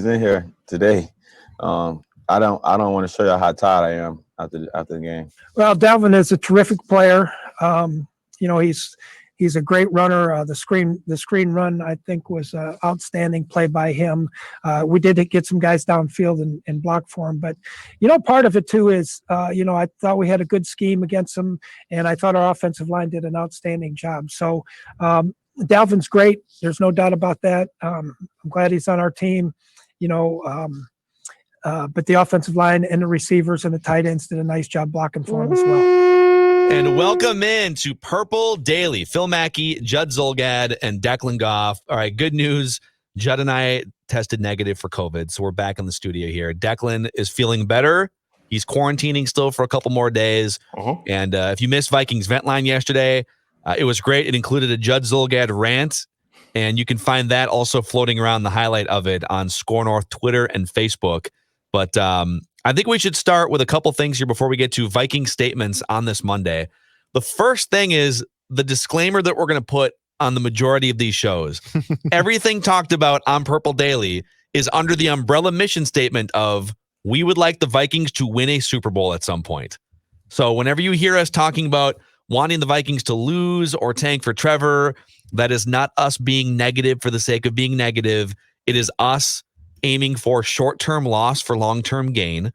in here today. I don't want to show you how tired I am after the game. Well, Dalvin is a terrific player. He's a great runner. The screen run, I think, was outstanding play by him. We did get some guys downfield and block for him. But, part of it, too, is, I thought we had a good scheme against them, and I thought our offensive line did an outstanding job. So Dalvin's great. There's no doubt about that. I'm glad he's on our team, but the offensive line and the receivers and the tight ends did a nice job blocking for him as well. And welcome in to Purple Daily. Phil Mackey, Judd Zulgad, and Declan Goff. All right, good news. Judd and I tested negative for COVID, so we're back in the studio here. Declan is feeling better. He's quarantining still for a couple more days. And if you missed Vikings Vent Line yesterday, it was great. It included a Judd Zulgad rant, and you can find that also floating around, the highlight of it, on Score North Twitter and Facebook. But I think we should start with a couple things here before we get to Viking statements on this Monday. The first thing is the disclaimer that we're going to put on the majority of these shows. Everything talked about on Purple Daily is under the umbrella mission statement of we would like the Vikings to win a Super Bowl at some point. So whenever you hear us talking about wanting the Vikings to lose or tank for Trevor, that is not us being negative for the sake of being negative. It is us aiming for short-term loss for long-term gain.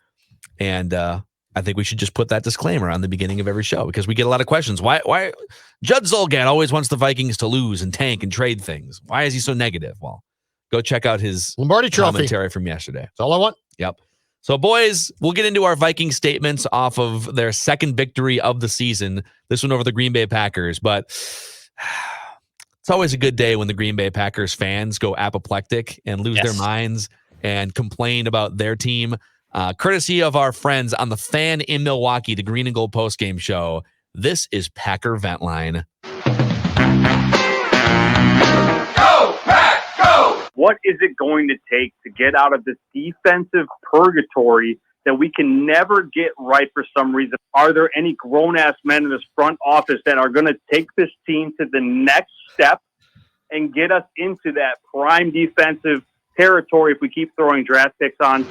And I think we should just put that disclaimer on the beginning of every show because we get a lot of questions. Why Judd Zulgad always wants the Vikings to lose and tank and trade things? Why is he so negative? Well, go check out his Lombardi Trophy commentary from yesterday. That's all I want. Yep. So, boys, we'll get into our Viking statements off of their second victory of the season, this one over the Green Bay Packers. But it's always a good day when the Green Bay Packers fans go apoplectic and lose their minds and complain about their team. Courtesy of our friends on the Fan in Milwaukee, the Green and Gold postgame show, this is Packer Vent Line. Go, Pack, go! What is it going to take to get out of this defensive purgatory that we can never get right for some reason? Are there any grown-ass men in this front office that are going to take this team to the next step and get us into that prime defensive territory if we keep throwing draft picks on?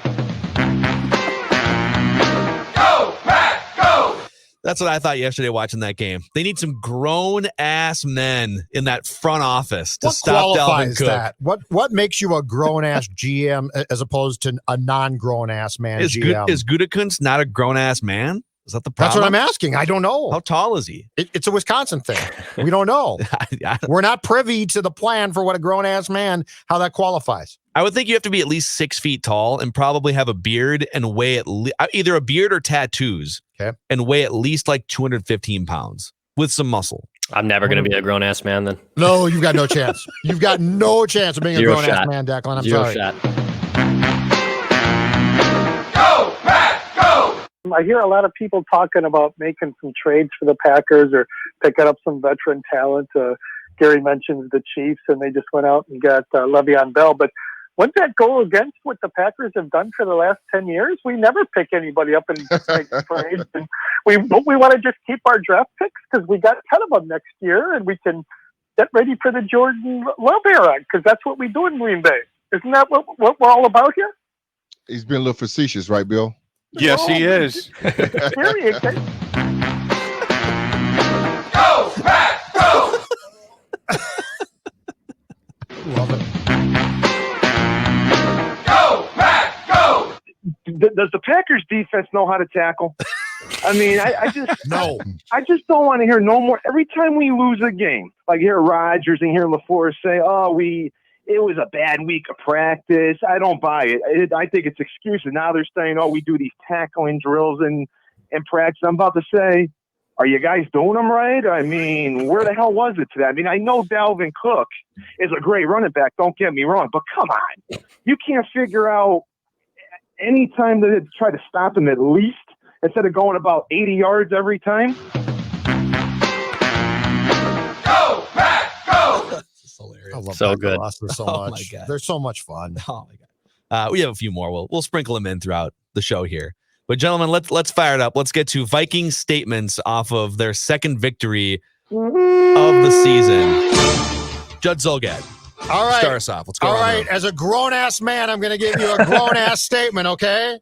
Go, Pack, go! That's what I thought yesterday watching that game. They need some grown-ass men in that front office to stop Dalvin Cook. That? What makes you a grown-ass GM as opposed to a non-grown-ass man GM? Is Gutekunst not a grown-ass man? Is that the problem? That's what I'm asking. I don't know. How tall is he? It's a Wisconsin thing. We don't know. We're not privy to the plan for what a grown-ass man, how that qualifies. I would think you have to be at least 6 feet tall and probably have a beard and weigh either a beard or tattoos and weigh at least like 215 pounds with some muscle. I'm never going to be a grown-ass man then. No, you've got no chance. You've got no chance of being a grown-ass man, Declan. I'm Zero sorry. shot. Go, Pack, go! I hear a lot of people talking about making some trades for the Packers or picking up some veteran talent. Gary mentions the Chiefs, and they just went out and got Le'Veon Bell. But wouldn't that go against what the Packers have done for the last 10 years? We never pick anybody up and make trades. And we want to just keep our draft picks because we got 10 of them next year, and we can get ready for the Jordan Love era because that's what we do in Green Bay. Isn't that what we're all about here? He's been a little facetious, right, Bill? Yes, he is. Serious. Go, Pack, go! Love it. Go, Pack, go! Does the Packers defense know how to tackle? I mean, I just No. I just don't want to hear no more. Every time we lose a game, like hear Rodgers and hear LaFleur say, it was a bad week of practice. I don't buy it. I think it's excuses. Now they're saying, we do these tackling drills in practice. I'm about to say, are you guys doing them right? I mean, where the hell was it today? I mean, I know Dalvin Cook is a great running back. Don't get me wrong. But come on. You can't figure out any time to try to stop him at least instead of going about 80 yards every time. Go, Pack, go! I love So that good. roster so Oh much. my God. They're so much fun. Oh my God. We have a few more. We'll sprinkle them in throughout the show here. But gentlemen, let's fire it up. Let's get to Viking statements off of their second victory of the season. Judd Zulgad. All right. Start us off. Let's go. All right. As a grown-ass man, I'm going to give you a grown-ass statement, okay?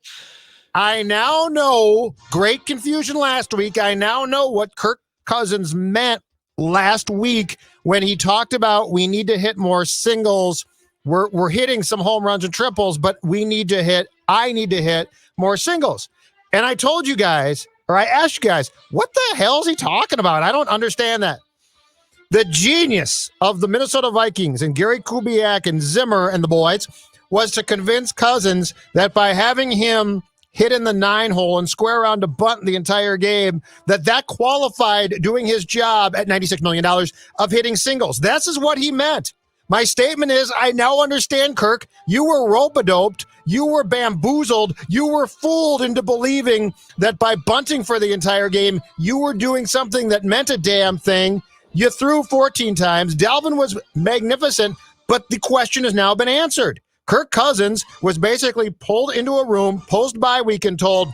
I now know, great confusion last week, I now know what Kirk Cousins meant last week when he talked about we need to hit more singles. We're hitting some home runs and triples, but I need to hit more singles. And I told you guys, or I asked you guys, what the hell is he talking about? I don't understand that. The genius of the Minnesota Vikings and Gary Kubiak and Zimmer and the boys was to convince Cousins that by having him hit in the 9-hole and square around to bunt the entire game, that qualified doing his job at $96 million of hitting singles. This is what he meant. My statement is, I now understand, Kirk. You were rope-a-doped. You were bamboozled. You were fooled into believing that by bunting for the entire game, you were doing something that meant a damn thing. You threw 14 times. Dalvin was magnificent, but the question has now been answered. Kirk Cousins was basically pulled into a room post-bye week and told,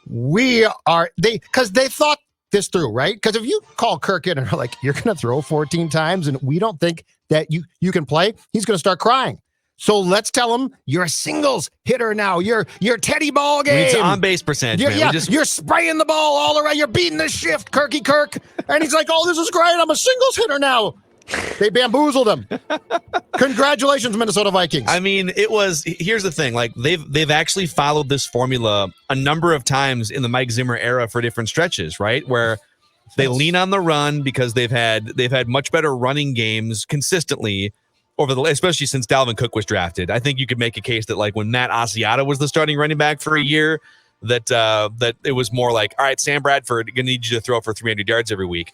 because they thought this through, right? Because if you call Kirk in and are like, you're going to throw 14 times and we don't think that you can play, he's going to start crying. So let's tell him you're a singles hitter now. You're Teddy ball game. It's on base percentage. You're spraying the ball all around. You're beating the shift, Kirky Kirk. And he's like, oh, this is great. I'm a singles hitter now. They bamboozled him. Congratulations, Minnesota Vikings. I mean, here's the thing. Like they've actually followed this formula a number of times in the Mike Zimmer era for different stretches, right? Where they lean on the run because they've had much better running games consistently especially since Dalvin Cook was drafted. I think you could make a case that like when Matt Asiata was the starting running back for a year, that it was more like, all right, Sam Bradford, gonna need you to throw for 300 yards every week.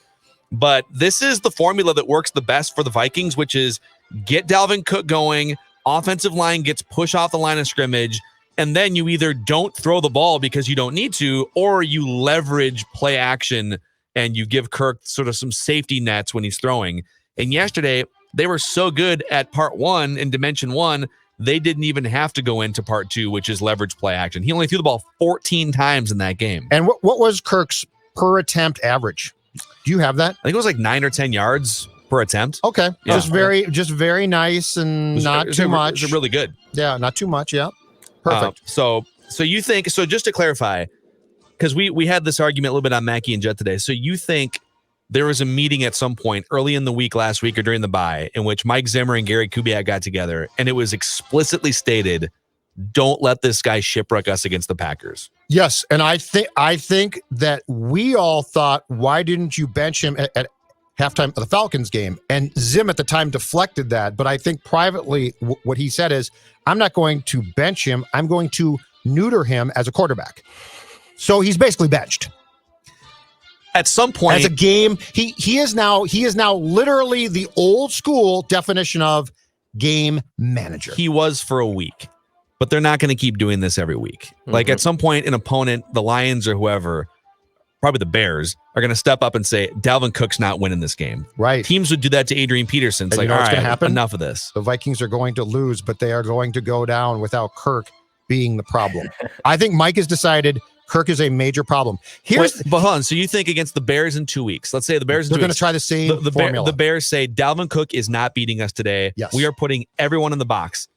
But this is the formula that works the best for the Vikings, which is get Dalvin Cook going, offensive line gets pushed off the line of scrimmage, and then you either don't throw the ball because you don't need to, or you leverage play action and you give Kirk sort of some safety nets when he's throwing. And yesterday, they were so good at part one in dimension one, they didn't even have to go into part two, which is leverage play action. He only threw the ball 14 times in that game. And what was Kirk's per attempt average? Do you have that? I think it was like 9 or 10 yards per attempt. Okay. Yeah. Just very nice and not too much. It's really good. Yeah, not too much. Yeah. Perfect. So you think, so just to clarify, because we had this argument a little bit on Mackey and Judd today. So you think there was a meeting at some point early in the week last week or during the bye in which Mike Zimmer and Gary Kubiak got together and it was explicitly stated, don't let this guy shipwreck us against the Packers. Yes, and I think that we all thought, why didn't you bench him at halftime of the Falcons game? And Zim at the time deflected that, but I think privately what he said is, I'm not going to bench him. I'm going to neuter him as a quarterback. So he's basically benched. At some point, as a game, he is now literally the old school definition of game manager. He was for a week, but they're not going to keep doing this every week. Mm-hmm. Like at some point, an opponent, the Lions or whoever, probably the Bears, are going to step up and say, Dalvin Cook's not winning this game. Right. Teams would do that to Adrian Peterson. It's like, all right, happen? Enough of this. The Vikings are going to lose, but they are going to go down without Kirk being the problem. I think Mike has decided Kirk is a major problem. But hold on. So you think against the Bears in 2 weeks? Let's say the Bears. They're going to try the same formula. The Bears say Dalvin Cook is not beating us today. Yes. We are putting everyone in the box.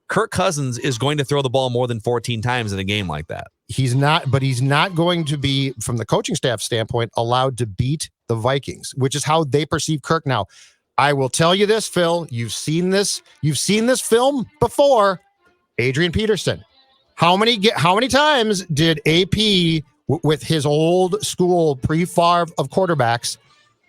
Kirk Cousins is going to throw the ball more than 14 times in a game like that. He's not going to be, from the coaching staff standpoint, allowed to beat the Vikings, which is how they perceive Kirk now. I will tell you this, Phil. You've seen this film before. Adrian Peterson. How many times did AP with his old school pre-Favre of quarterbacks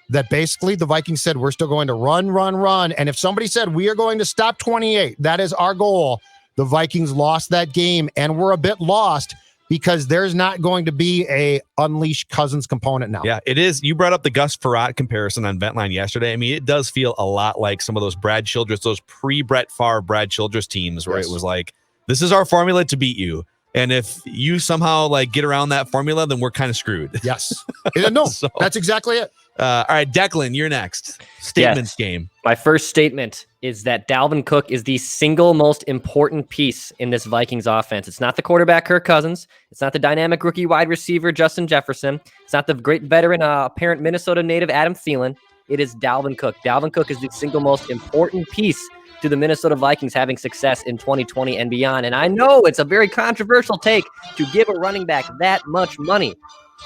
that basically the Vikings said, we're still going to run. And if somebody said, we are going to stop 28, that is our goal. The Vikings lost that game and we're a bit lost because there's not going to be a unleash Cousins component now. Yeah, it is. You brought up the Gus Frerotte comparison on Ventline yesterday. I mean, it does feel a lot like some of those Brad Childress, those pre-Brett Favre Brad Childress teams where It was like, this is our formula to beat you. And if you somehow like get around that formula, then we're kind of screwed. Yes. No, so, that's exactly it. All right, Declan, you're next. Statements game. My first statement is that Dalvin Cook is the single most important piece in this Vikings offense. It's not the quarterback, Kirk Cousins. It's not the dynamic rookie wide receiver, Justin Jefferson. It's not the great veteran, apparent Minnesota native, Adam Thielen. It is Dalvin Cook. Dalvin Cook is the single most important piece to the Minnesota Vikings having success in 2020 and beyond. And I know it's a very controversial take to give a running back that much money.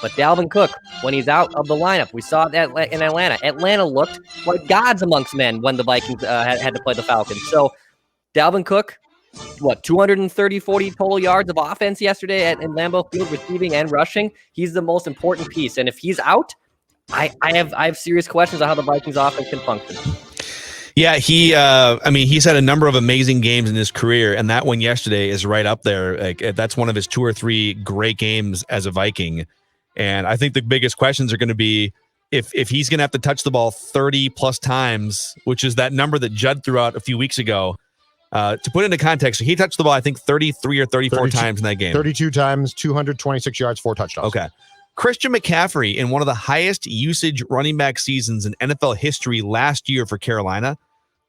But Dalvin Cook, when he's out of the lineup, we saw that in Atlanta. Atlanta looked like gods amongst men when the Vikings had to play the Falcons. So Dalvin Cook, 240 total yards of offense yesterday in Lambeau Field, receiving and rushing. He's the most important piece. And if he's out, I have serious questions on how the Vikings offense can function. Yeah, he's had a number of amazing games in his career, and that one yesterday is right up there. Like, that's one of his 2 or 3 great games as a Viking. And I think the biggest questions are going to be if he's going to have to touch the ball 30 plus times, which is that number that Judd threw out a few weeks ago. To put into context, he touched the ball, I think, 33 or 34 times in that game. 32 times, 226 yards, 4 touchdowns. Okay. Christian McCaffrey, in one of the highest usage running back seasons in NFL history last year for Carolina,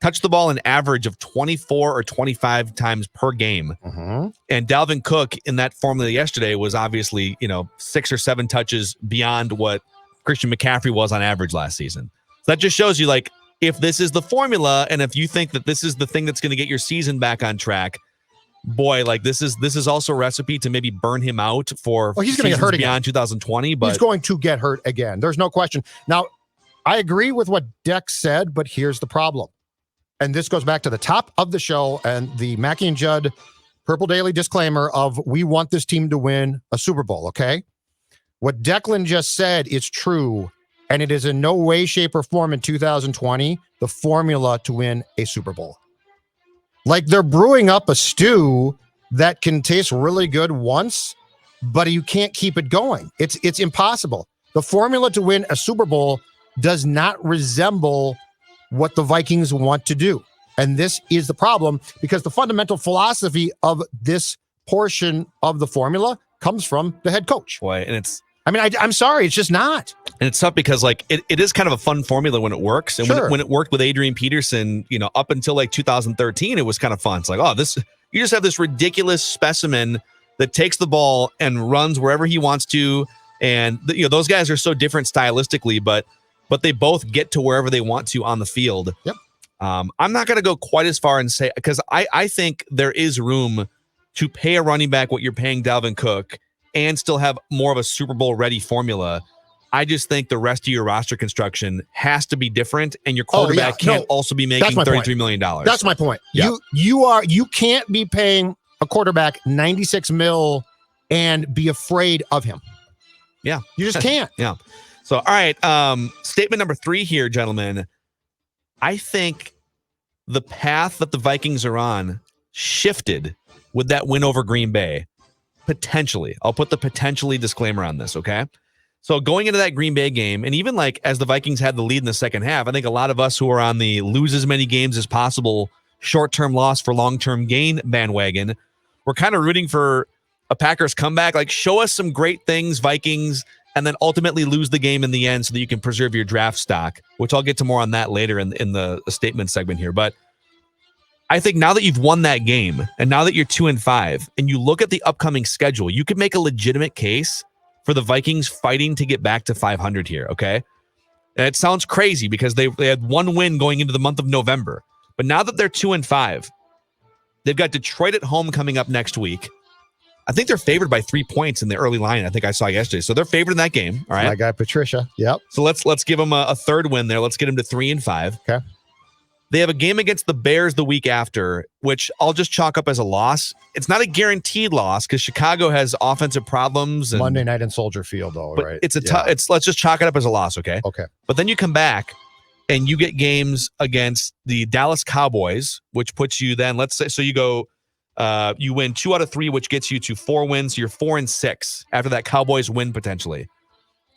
touched the ball an average of 24 or 25 times per game. Mm-hmm. And Dalvin Cook in that formula yesterday was obviously, 6 or 7 touches beyond what Christian McCaffrey was on average last season. So that just shows you, like, if this is the formula, and if you think that this is the thing that's going to get your season back on track, boy, like this is also a recipe to maybe burn him out for he's going to get hurt beyond again. 2020. But he's going to get hurt again. There's no question. Now, I agree with what Dex said, but here's the problem. And this goes back to the top of the show and the Mackey and Judd Purple Daily disclaimer of we want this team to win a Super Bowl, okay? What Declan just said is true, and it is in no way, shape, or form in 2020 the formula to win a Super Bowl. Like, they're brewing up a stew that can taste really good once, but you can't keep it going. It's impossible. The formula to win a Super Bowl does not resemble what the Vikings want to do. And this is the problem, because the fundamental philosophy of this portion of the formula comes from the head coach. Boy, and I'm sorry, it's just not. And it's tough because, like, it is kind of a fun formula when it works. And Sure. when it worked with Adrian Peterson, up until like 2013, it was kind of fun. It's like, you just have this ridiculous specimen that takes the ball and runs wherever he wants to. And those guys are so different stylistically, but they both get to wherever they want to on the field. Yep. I'm not going to go quite as far and say, because I think there is room to pay a running back what you're paying Dalvin Cook and still have more of a Super Bowl ready formula. I just think the rest of your roster construction has to be different, and your quarterback can't also be making $33 million. That's my point. Yeah. You can't be paying a quarterback $96 million and be afraid of him. Yeah. You just can't. Yeah. So, all right. Statement number 3 here, gentlemen. I think the path that the Vikings are on shifted with that win over Green Bay. Potentially. I'll put the potentially disclaimer on this, okay? So going into that Green Bay game, and even like as the Vikings had the lead in the second half, I think a lot of us who are on the lose as many games as possible, short-term loss for long-term gain bandwagon, we're kind of rooting for a Packers comeback. Like, show us some great things, Vikings, and then ultimately lose the game in the end so that you can preserve your draft stock, which I'll get to more on that later in the statement segment here. But I think now that you've won that game, and now that you're 2-5, and you look at the upcoming schedule, you could make a legitimate case for the Vikings fighting to get back to 500 here, okay? And it sounds crazy because they had one win going into the month of November. But now that they're 2-5, they've got Detroit at home coming up next week. I think they're favored by 3 points in the early line. I think I saw yesterday. So they're favored in that game. All right. My guy, Patricia. Yep. So let's give them a third win there. Let's get them to 3-5. Okay. They have a game against the Bears the week after, which I'll just chalk up as a loss. It's not a guaranteed loss because Chicago has offensive problems. Monday night in Soldier Field, though, right? It's let's just chalk it up as a loss, okay? Okay. But then you come back and you get games against the Dallas Cowboys, which puts you then, let's say, so you go, you win 2 out of 3, which gets you to 4 wins. So you're 4-6 after that Cowboys win potentially.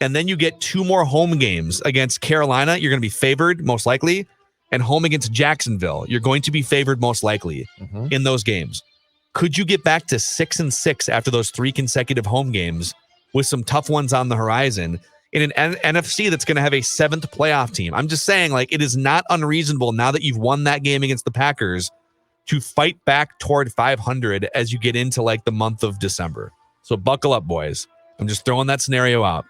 And then you get 2 more home games against Carolina. You're going to be favored most likely. And home against Jacksonville, you're going to be favored most likely in those games. Could you get back to 6-6 after those 3 consecutive home games with some tough ones on the horizon in an NFC that's going to have a 7th playoff team? I'm just saying, like, it is not unreasonable now that you've won that game against the Packers to fight back toward 500 as you get into like the month of December. So buckle up, boys. I'm just throwing that scenario out.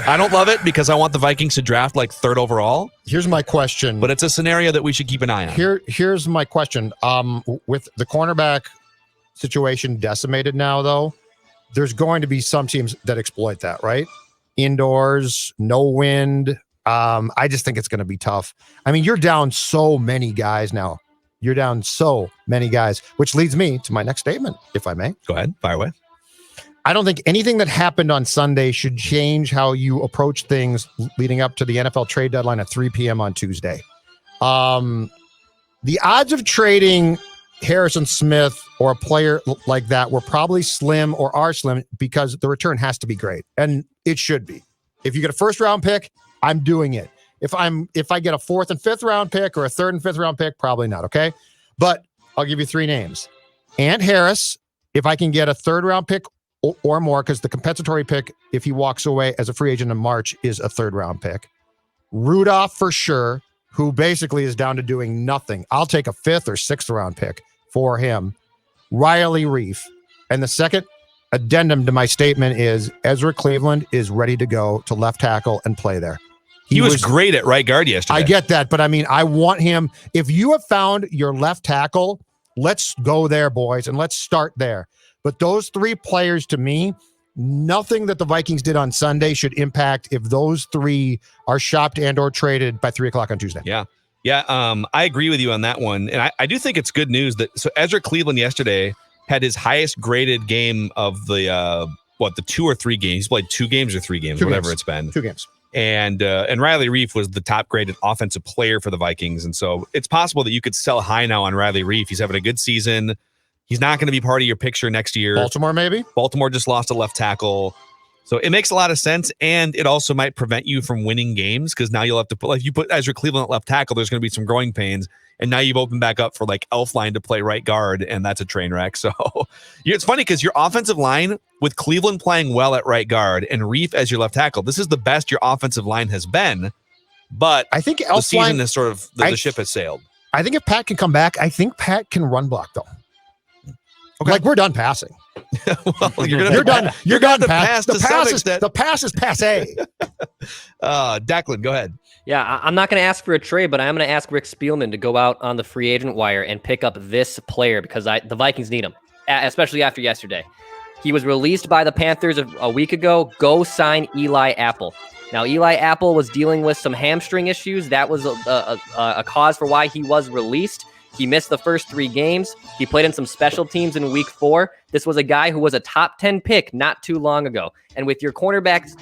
I don't love it because I want the Vikings to draft like 3rd overall. Here's my question. But it's a scenario that we should keep an eye on. Here's my question. With the cornerback situation decimated now, though, there's going to be some teams that exploit that, right? Indoors, no wind. I just think it's going to be tough. I mean, you're down so many guys now. You're down so many guys, which leads me to my next statement, if I may. Go ahead. Fire away. I don't think anything that happened on Sunday should change how you approach things leading up to the NFL trade deadline at 3 p.m. on Tuesday. The odds of trading Harrison Smith or a player like that were probably slim or are slim because the return has to be great, and it should be. If you get a 1st round pick, I'm doing it. If I get a 4th and 5th round pick or a 3rd and 5th round pick, probably not. Okay, but I'll give you 3 names: Ant Harris, if I can get a 3rd round pick or more, because the compensatory pick, if he walks away as a free agent in March, is a 3rd round pick. Rudolph for sure, who basically is down to doing nothing. I'll take a 5th or 6th round pick for him. Riley Reef. And the second addendum to my statement is Ezra Cleveland is ready to go to left tackle and play there. He was great at right guard yesterday. I get that, but I mean, I want him. If you have found your left tackle, let's go there, boys, and let's start there. But those 3 players, to me, nothing that the Vikings did on Sunday should impact if those 3 are shopped and or traded by 3 o'clock on Tuesday. Yeah. I agree with you on that one. And I do think it's good news that Ezra Cleveland yesterday had his highest graded game of the 2 or 3 games. He's played 2 games or 3 games, 2 whatever games. it's been. 2 games. And Riley Reef was the top graded offensive player for the Vikings. And so it's possible that you could sell high now on Riley Reef. He's having a good season. He's not going to be part of your picture next year. Baltimore, maybe? Baltimore just lost a left tackle. So it makes a lot of sense. And it also might prevent you from winning games because now you'll have to put, like, you put Ezra Cleveland at left tackle, there's going to be some growing pains. And now you've opened back up for like Elfline to play right guard. And that's a train wreck. So it's funny because your offensive line with Cleveland playing well at right guard and Reef as your left tackle, this is the best your offensive line has been. But I think the season is sort of, the ship has sailed. I think if Pat can come back, I think Pat can run block though. Okay. Like we're done passing. Well, you're done. You're done. Pass the pass is passe. Declan, go ahead. Yeah, I'm not going to ask for a trade, but I'm going to ask Rick Spielman to go out on the free agent wire and pick up this player because the Vikings need him, especially after yesterday. He was released by the Panthers a week ago. Go sign Eli Apple. Now, Eli Apple was dealing with some hamstring issues. That was a cause for why he was released. He missed the first 3 games. He played in some special teams in week 4. This was a guy who was a top 10 pick not too long ago. And with your cornerbacks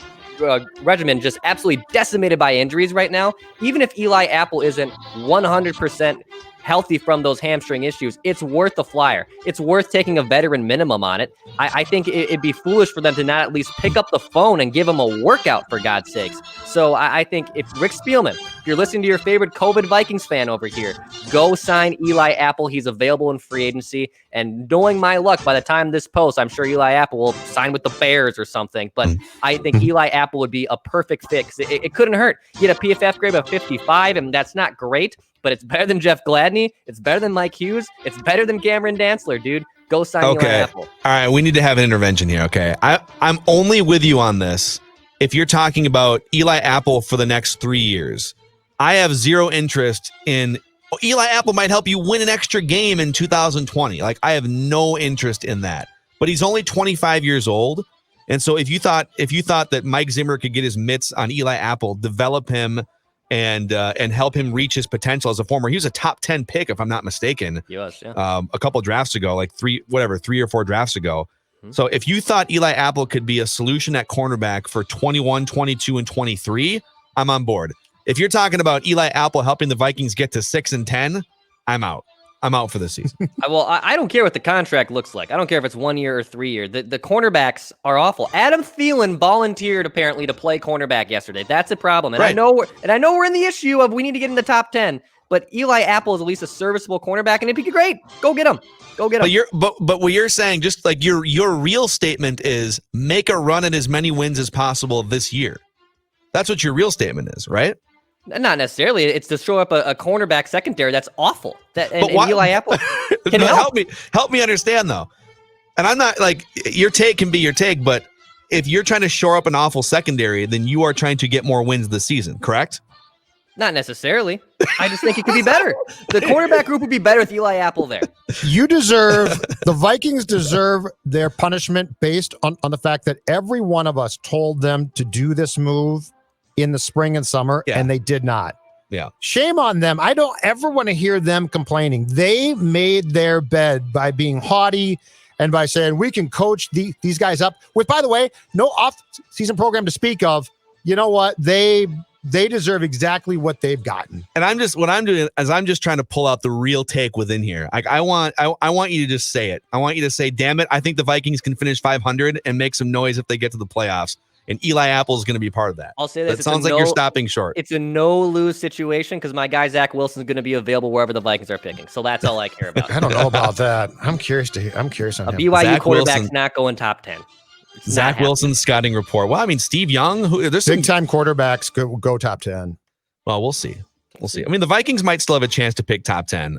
regimen just absolutely decimated by injuries right now, even if Eli Apple isn't 100% healthy from those hamstring issues, it's worth the flyer. It's worth taking a veteran minimum on it. I think it'd be foolish for them to not at least pick up the phone and give him a workout, for God's sakes. So I think if Rick Spielman, if you're listening to your favorite COVID Vikings fan over here, go sign Eli Apple. He's available in free agency. And knowing my luck, by the time this posts, I'm sure Eli Apple will sign with the Bears or something. But I think Eli Apple would be a perfect fit because it couldn't hurt. He had a PFF grade of 55, and that's not great. But it's better than Jeff Gladney. It's better than Mike Hughes. It's better than Cameron Dantzler, dude. Go sign Eli Apple. All right, we need to have an intervention here, okay? I'm only with you on this if you're talking about Eli Apple for the next 3 years. I have zero interest in Eli Apple might help you win an extra game in 2020. Like, I have no interest in that. But he's only 25 years old. And so if you thought that Mike Zimmer could get his mitts on Eli Apple, develop him and help him reach his potential as a former. He was a top 10 pick, if I'm not mistaken. He was, yeah. A couple drafts ago, like 3 or 4 drafts ago. Mm-hmm. So if you thought Eli Apple could be a solution at cornerback for 21, 22, and 23, I'm on board. If you're talking about Eli Apple helping the Vikings get to 6 and 10, I'm out. I'm out for this season. Well, I don't care what the contract looks like. I don't care if it's 1 year or 3 year. The cornerbacks are awful. Adam Thielen volunteered apparently to play cornerback yesterday. That's a problem. And right. I know we're in the issue of we need to get in the top 10. But Eli Apple is at least a serviceable cornerback, and it'd be great. Go get him. Go get him. But what you're saying, just like your real statement is make a run at as many wins as possible this year. That's what your real statement is, right? Not necessarily. It's to show up a cornerback secondary that's awful. And Eli Apple can help me understand though. And I'm not like, your take can be your take, but if you're trying to shore up an awful secondary, then you are trying to get more wins this season, correct? Not necessarily. I just think it could be better. The quarterback group would be better with Eli Apple there. The Vikings deserve their punishment based on the fact that every one of us told them to do this move in the spring and summer, and they did not. Yeah. Shame on them. I don't ever want to hear them complaining. They made their bed by being haughty and by saying we can coach these guys up with, by the way, no off-season program to speak of. You know what? They deserve exactly what they've gotten. And what I'm doing is I'm just trying to pull out the real take within here. Like I want you to just say it. I want you to say, damn it, I think the Vikings can finish 500 and make some noise if they get to the playoffs. And Eli Apple is going to be part of that. I'll say this. It sounds like you're stopping short. It's a no-lose situation because my guy Zach Wilson is going to be available wherever the Vikings are picking. So that's all I care about. I don't know about that. I'm curious on a him. BYU Zach quarterback's Wilson. not going top 10. Zach Wilson's scouting report. Well, I mean, Steve Young. There's some big-time quarterbacks go top 10. Well, we'll see. We'll see. I mean, the Vikings might still have a chance to pick top 10.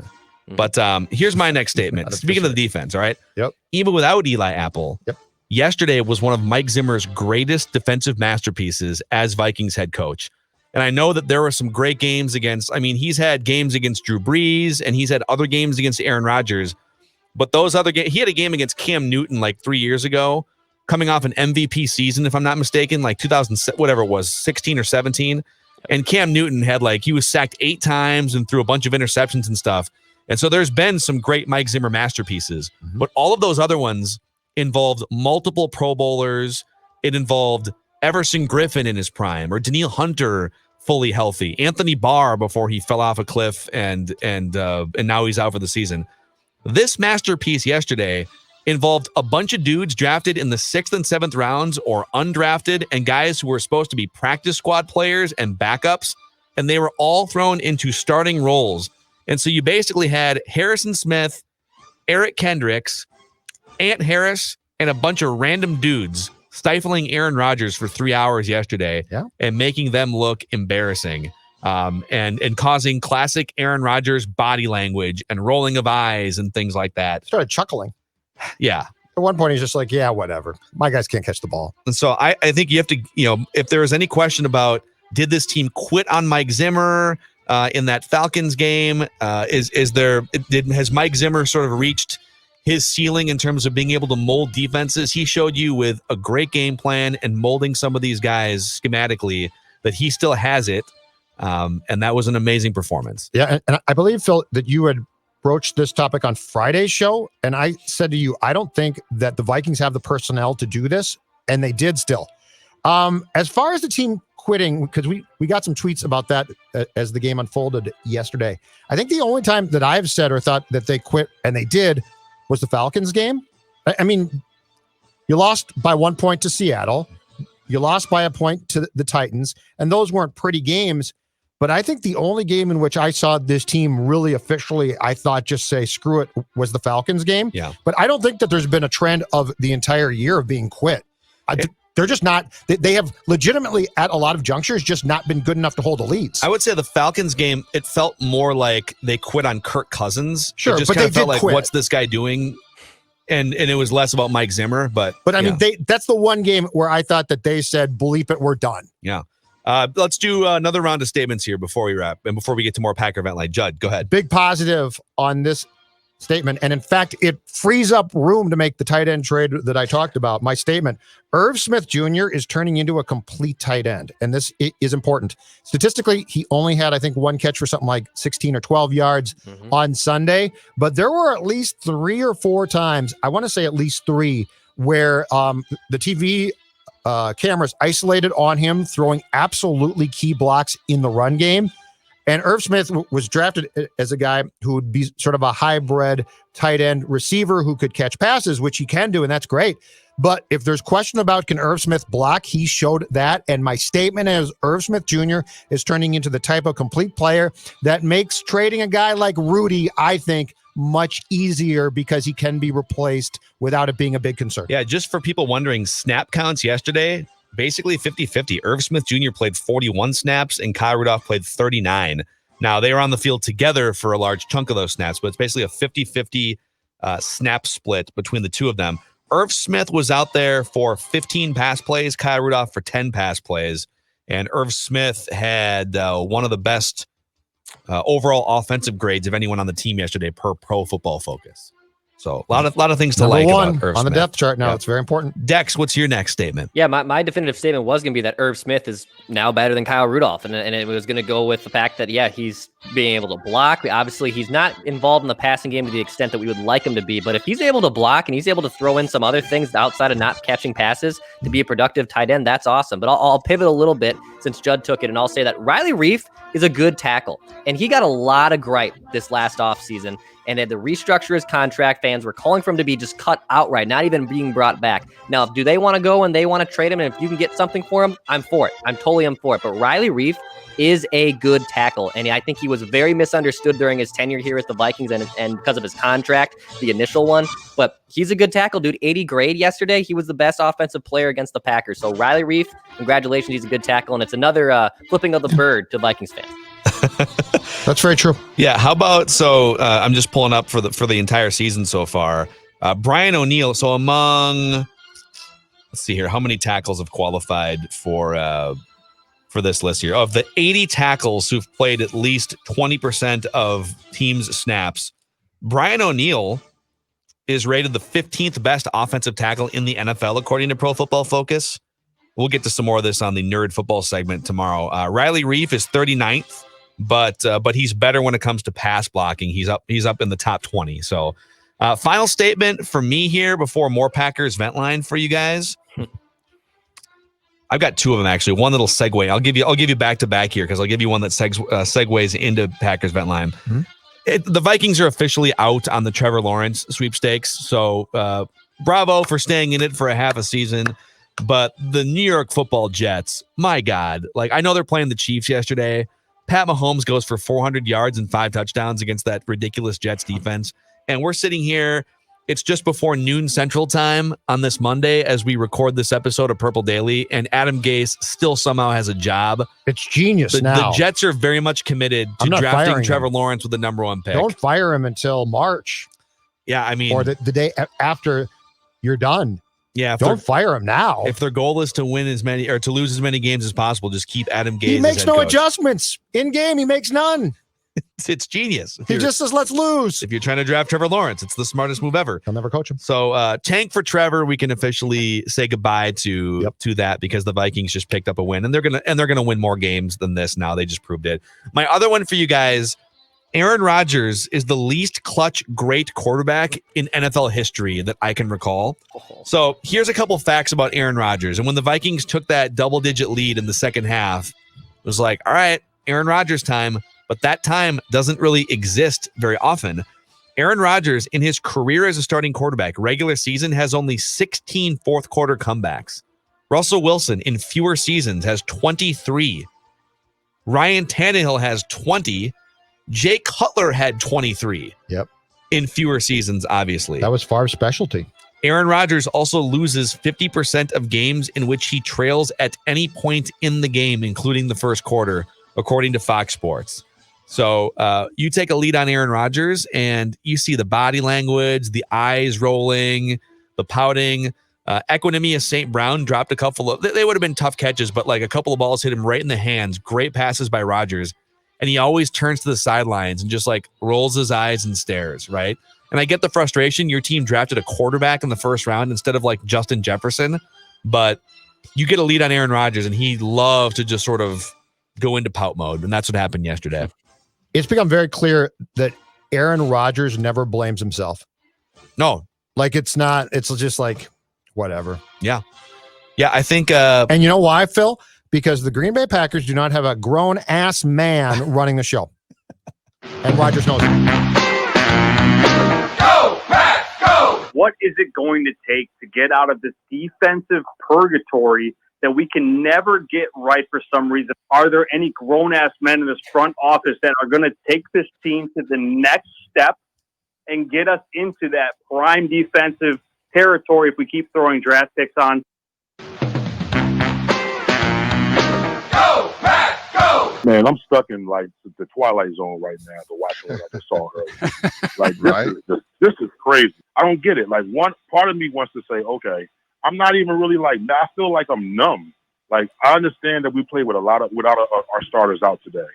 But here's my next statement. Speaking of the defense, all right? Yep. Even without Eli Apple, yep. Yesterday was one of Mike Zimmer's greatest defensive masterpieces as Vikings head coach. And I know that there were some great games he's had games against Drew Brees and he's had other games against Aaron Rodgers. But those other games, he had a game against Cam Newton like 3 years ago, coming off an MVP season, if I'm not mistaken, like 16 or 17. And Cam Newton he was sacked 8 times and threw a bunch of interceptions and stuff. And so there's been some great Mike Zimmer masterpieces. Mm-hmm. But all of those other ones involved multiple Pro Bowlers. It involved Everson Griffin in his prime, or Daniil Hunter fully healthy, Anthony Barr before he fell off a cliff and now he's out for the season. This masterpiece yesterday involved a bunch of dudes drafted in the 6th and 7th rounds or undrafted, and guys who were supposed to be practice squad players and backups, and they were all thrown into starting roles. And so you basically had Harrison Smith, Eric Kendricks, Ant Harris, and a bunch of random dudes stifling Aaron Rodgers for 3 hours yesterday and making them look embarrassing and causing classic Aaron Rodgers body language and rolling of eyes and things like that. Started chuckling. Yeah. At one point, he's just like, yeah, whatever. My guys can't catch the ball. And so I think you have to, if there was any question about did this team quit on Mike Zimmer in that Falcons game, has Mike Zimmer sort of reached his ceiling in terms of being able to mold defenses? He showed you with a great game plan and molding some of these guys schematically that he still has it. And that was an amazing performance. Yeah. And I believe, Phil, that you had broached this topic on Friday's show. And I said to you, I don't think that the Vikings have the personnel to do this. And they did still. As far as the team quitting, because we got some tweets about that as the game unfolded yesterday. I think the only time that I've said or thought that they quit, and they did, was the Falcons game. I mean, you lost by 1 point to Seattle. You lost by a point to the Titans, and those weren't pretty games. But I think the only game in which I saw this team really officially, I thought, just say, screw it, was the Falcons game. Yeah. But I don't think that there's been a trend of the entire year of being quit. They're just not, they have legitimately at a lot of junctures just not been good enough to hold the leads. I would say the Falcons game, it felt more like they quit on Kirk Cousins. Sure, it just but kind they of felt did like, quit. what's this guy doing? And it was less about Mike Zimmer. But I mean, that's the one game where I thought that they said, bleep it, we're done. Yeah. Let's do another round of statements here before we wrap and before we get to more Packer Event Light. Judd, go ahead. Big positive on this statement. And in fact, it frees up room to make the tight end trade that I talked about. My statement, Irv Smith Jr. is turning into a complete tight end. And this is important. Statistically, he only had, I think, one catch for something like 16 or 12 yards on Sunday. But there were at least 3 or 4 times, I want to say at least 3, where the TV cameras isolated on him, throwing absolutely key blocks in the run game. And Irv Smith was drafted as a guy who would be sort of a hybrid tight end receiver who could catch passes, which he can do, and that's great. But if there's question about can Irv Smith block, he showed that. And my statement is Irv Smith Jr. is turning into the type of complete player that makes trading a guy like Rudy, I think, much easier because he can be replaced without it being a big concern. Yeah, just for people wondering, snap counts yesterday, basically 50-50. Irv Smith Jr. played 41 snaps and Kyle Rudolph played 39. Now, they were on the field together for a large chunk of those snaps, but it's basically a 50-50 snap split between the two of them. Irv Smith was out there for 15 pass plays, Kyle Rudolph for 10 pass plays, and Irv Smith had one of the best overall offensive grades of anyone on the team yesterday per Pro Football Focus. So a lot of things to Number like one about Irv on Smith. the depth chart now. Yeah. It's very important. Dex, what's your next statement? Yeah, my definitive statement was going to be that Irv Smith is now better than Kyle Rudolph. And it was going to go with the fact that, yeah, he's being able to block. Obviously, he's not involved in the passing game to the extent that we would like him to be. But if he's able to block and he's able to throw in some other things outside of not catching passes to be a productive tight end, that's awesome. But I'll pivot a little bit since Judd took it, and I'll say that Riley Reiff is a good tackle. And he got a lot of gripe this last offseason. And had to restructure his contract. Fans were calling for him to be just cut outright, not even being brought back. Now, do they want to go and they want to trade him? And if you can get something for him, I'm for it. I'm for it. But Riley Reiff is a good tackle. And I think he was very misunderstood during his tenure here at the Vikings and because of his contract, the initial one. But he's a good tackle, dude. 80 grade yesterday. He was the best offensive player against the Packers. So Riley Reiff, congratulations. He's a good tackle. And it's another flipping of the bird to Vikings fans. That's very true. Yeah. How about, I'm just pulling up for the entire season so far. Brian O'Neill. So among, let's see here, how many tackles have qualified for this list here? Of the 80 tackles who've played at least 20% of teams' snaps, Brian O'Neill is rated the 15th best offensive tackle in the NFL, according to Pro Football Focus. We'll get to some more of this on the Nerd Football segment tomorrow. Riley Reiff is 39th. But he's better when it comes to pass blocking. He's up in the top 20. So final statement for me here before more Packers vent line for you guys. I've got two of them actually. One that'll segue. I'll give you back to back here because I'll give you one that segues into Packers vent line. Mm-hmm. The Vikings are officially out on the Trevor Lawrence sweepstakes. So bravo for staying in it for a half a season. But the New York Football Jets, my God, like I know they're playing the Chiefs yesterday. Pat Mahomes goes for 400 yards and 5 touchdowns against that ridiculous Jets defense. And we're sitting here. It's just before noon Central Time on this Monday as we record this episode of Purple Daily. And Adam Gase still somehow has a job. It's genius The now. Jets are very much committed to drafting Trevor Lawrence with the number 1 pick. Don't fire him until March. Yeah, I mean. Or the day after you're done. Yeah, don't fire him now. If their goal is to win as many or to lose as many games as possible, just keep Adam Gase. He makes as no head coach. adjustments in game. He makes none. It's genius. He just says, "Let's lose." If you're trying to draft Trevor Lawrence, it's the smartest move ever. He'll never coach him. So, tank for Trevor. We can officially say goodbye to that because the Vikings just picked up a win, and they're gonna win more games than this. Now they just proved it. My other one for you guys. Aaron Rodgers is the least clutch great quarterback in NFL history that I can recall. So here's a couple facts about Aaron Rodgers. And when the Vikings took that double-digit lead in the second half, it was like, all right, Aaron Rodgers time. But that time doesn't really exist very often. Aaron Rodgers, in his career as a starting quarterback, regular season, has only 16 fourth-quarter comebacks. Russell Wilson, in fewer seasons, has 23. Ryan Tannehill has 20. Jay Cutler had 23. Yep. In fewer seasons, obviously. That was Favre's specialty. Aaron Rodgers also loses 50% of games in which he trails at any point in the game, including the first quarter, according to Fox Sports. So you take a lead on Aaron Rodgers and you see the body language, the eyes rolling, the pouting. Equinemius St. Brown dropped a couple of, they would have been tough catches, but like a couple of balls hit him right in the hands. Great passes by Rodgers. And he always turns to the sidelines and just like rolls his eyes and stares, right? And I get the frustration. Your team drafted a quarterback in the first round instead of like Justin Jefferson, but you get a lead on Aaron Rodgers and he loved to just sort of go into pout mode. And that's what happened yesterday. It's become very clear that Aaron Rodgers never blames himself. No. Like it's just like, whatever. Yeah. Yeah, I think... and you know why, Phil? Because the Green Bay Packers do not have a grown-ass man running the show. And Rodgers knows it. Go, Pack, go! What is it going to take to get out of this defensive purgatory that we can never get right for some reason? Are there any grown-ass men in this front office that are going to take this team to the next step and get us into that prime defensive territory if we keep throwing draft picks on? Man, I'm stuck in like the Twilight Zone right now to watch what I just saw earlier. Like this is crazy. I don't get it. Like one part of me wants to say, okay, I'm not even really like. I feel like I'm numb. Like I understand that we play with without our starters out today,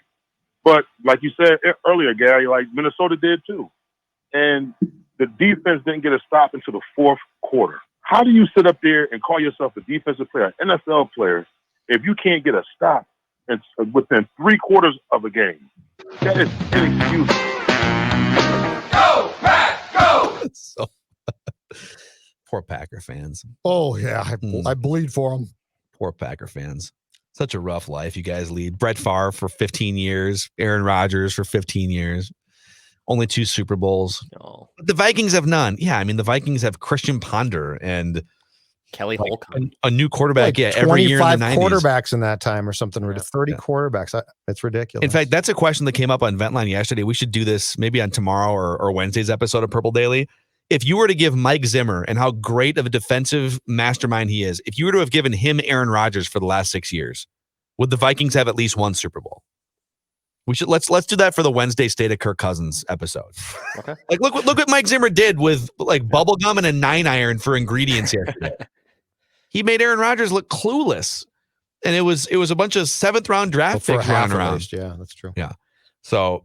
but like you said earlier, Gary, like Minnesota did too, and the defense didn't get a stop until the fourth quarter. How do you sit up there and call yourself a defensive player, an NFL player, if you can't get a stop within 3 quarters of a game? That is inexcusable. Go, Pack, go! So, poor Packer fans. Oh, yeah. I bleed for them. Poor Packer fans. Such a rough life you guys lead. Brett Favre for 15 years. Aaron Rodgers for 15 years. Only 2 Super Bowls. No. But the Vikings have none. Yeah, I mean, the Vikings have Christian Ponder and Kelly Holcomb. A new quarterback, like every year in the 25 90s. quarterbacks in that time or something. 30 quarterbacks. It's ridiculous. In fact, that's a question that came up on Ventline yesterday. We should do this maybe on tomorrow or Wednesday's episode of Purple Daily. If you were to give Mike Zimmer and how great of a defensive mastermind he is, if you were to have given him Aaron Rodgers for the last 6 years, would the Vikings have at least 1 Super Bowl? We should let's do that for the Wednesday State of Kirk Cousins episode. Okay. Like look what Mike Zimmer did with like bubble gum and a 9-iron for ingredients yesterday. He made Aaron Rodgers look clueless, and it was a bunch of 7th round draft picks running around. Least, yeah, that's true. Yeah. So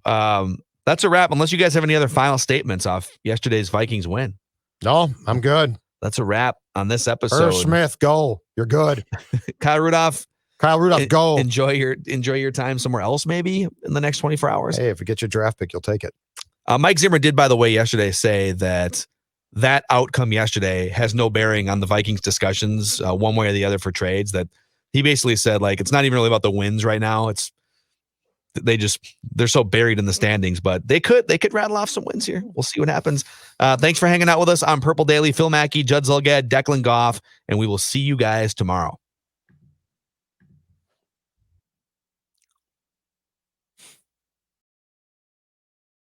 that's a wrap. Unless you guys have any other final statements off yesterday's Vikings win. No, I'm good. That's a wrap on this episode. Irv Smith, go. You're good. Kyle Rudolph, go. Enjoy your time somewhere else, maybe in the next 24 hours. Hey, if you get your draft pick, you'll take it. Mike Zimmer did, by the way, yesterday say that outcome yesterday has no bearing on the Vikings discussions one way or the other for trades. That he basically said, like, it's not even really about the wins right now. It's they're so buried in the standings, but they could rattle off some wins here. We'll see what happens. Thanks for hanging out with us on Purple Daily. Phil Mackey, Judd Zulgad, Declan Goff, and we will see you guys tomorrow.